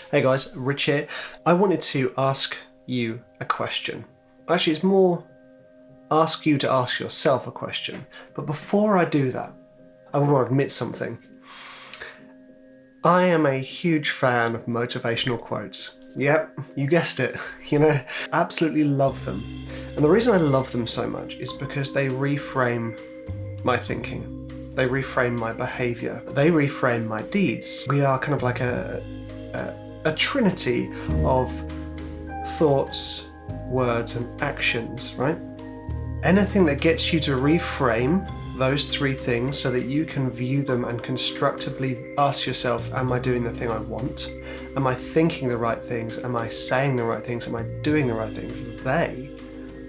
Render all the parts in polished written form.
Hey guys, Rich here. I wanted to ask you a question. Actually, it's more ask you to ask yourself a question. But before I do that, I want to admit something. I am a huge fan of motivational quotes. Yep, you guessed it. Absolutely love them. And the reason I love them so much is because they reframe my thinking. They reframe my behavior. They reframe my deeds. We are kind of like a trinity of thoughts, words, and actions, right? Anything that gets you to reframe those three things so that you can view them and constructively ask yourself, am I doing the thing I want? Am I thinking the right things? Am I saying the right things? Am I doing the right things? They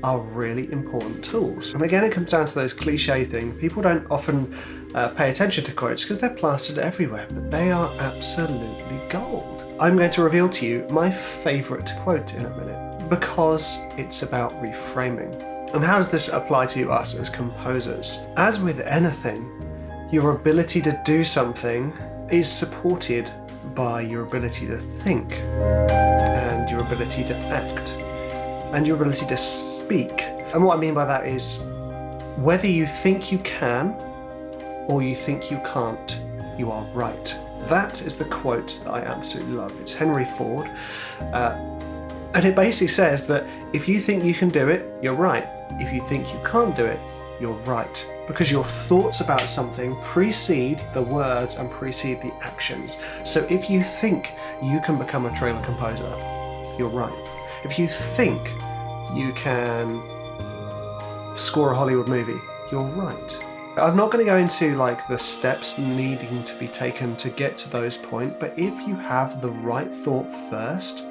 are really important tools. And again, it comes down to those cliche things. People don't often pay attention to quotes because they're plastered everywhere, but they are absolutely gold. I'm going to reveal to you my favourite quote in a minute because it's about reframing. And how does this apply to us as composers? As with anything, your ability to do something is supported by your ability to think and your ability to act and your ability to speak. And what I mean by that is whether you think you can or you think you can't, you are right. That is the quote that I absolutely love. It's Henry Ford. And it basically says that if you think you can do it, you're right. If you think you can't do it, you're right. Because your thoughts about something precede the words and precede the actions. So if you think you can become a trailer composer, you're right. If you think you can score a Hollywood movie, you're right. I'm not going to go into the steps needing to be taken to get to those points, but if you have the right thought first,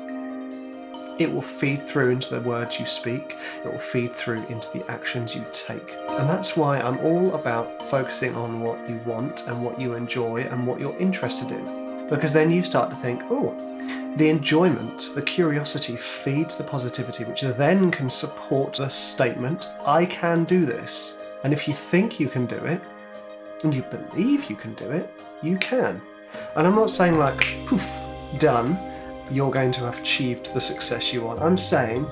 it will feed through into the words you speak, it will feed through into the actions you take. And that's why I'm all about focusing on what you want and what you enjoy and what you're interested in. Because then you start to think, the enjoyment, the curiosity feeds the positivity, which then can support the statement, I can do this. And if you think you can do it, and you believe you can do it, you can. And I'm not saying poof, done, you're going to have achieved the success you want. I'm saying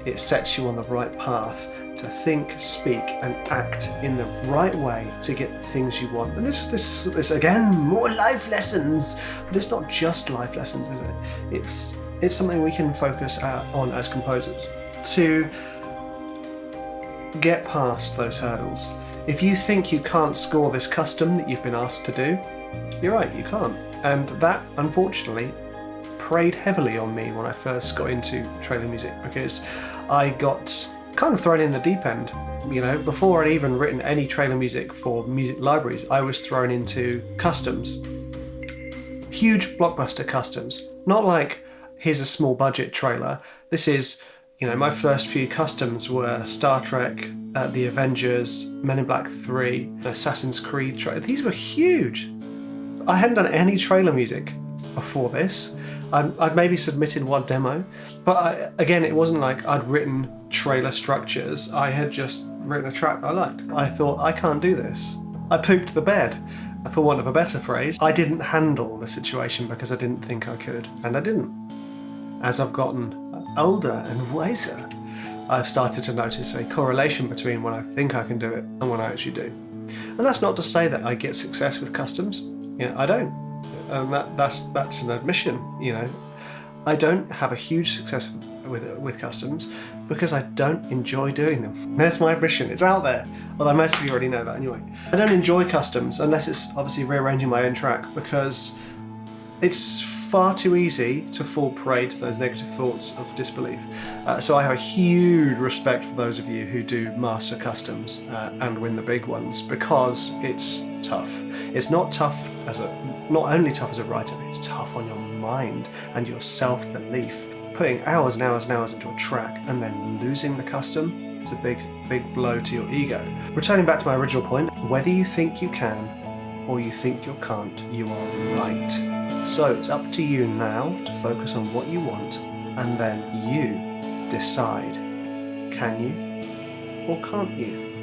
it sets you on the right path to think, speak, and act in the right way to get the things you want. And this again, more life lessons. But it's not just life lessons, is it? It's something we can focus on as composers to get past those hurdles. If you think you can't score this custom that you've been asked to do, you're right, you can't. And that, unfortunately, preyed heavily on me when I first got into trailer music because I got kind of thrown in the deep end. Before I'd even written any trailer music for music libraries, I was thrown into customs. Huge blockbuster customs. Not like, here's a small budget trailer. This is, my first few customs were Star Trek, The Avengers, Men in Black 3, Assassin's Creed trailer. These were huge. I hadn't done any trailer music before this. I'd maybe submitted one demo, but again, it wasn't like I'd written trailer structures. I had just written a track I liked. I thought, I can't do this. I pooped the bed, for want of a better phrase. I didn't handle the situation because I didn't think I could, and I didn't. As I've gotten older and wiser, I've started to notice a correlation between when I think I can do it and when I actually do. And that's not to say that I get success with customs. I don't. And that's an admission. I don't have a huge success with customs because I don't enjoy doing them. That's my admission. It's out there. Although most of you already know that anyway. I don't enjoy customs unless it's obviously rearranging my own track because it's far too easy to fall prey to those negative thoughts of disbelief. So I have a huge respect for those of you who do master customs and win the big ones because it's tough. It's not only tough as a writer, it's tough on your mind and your self-belief. Putting hours and hours and hours into a track and then losing the custom, it's a big blow to your ego. Returning back to my original point, whether you think you can or you think you can't, you are right. So it's up to you now to focus on what you want and then you decide, can you or can't you?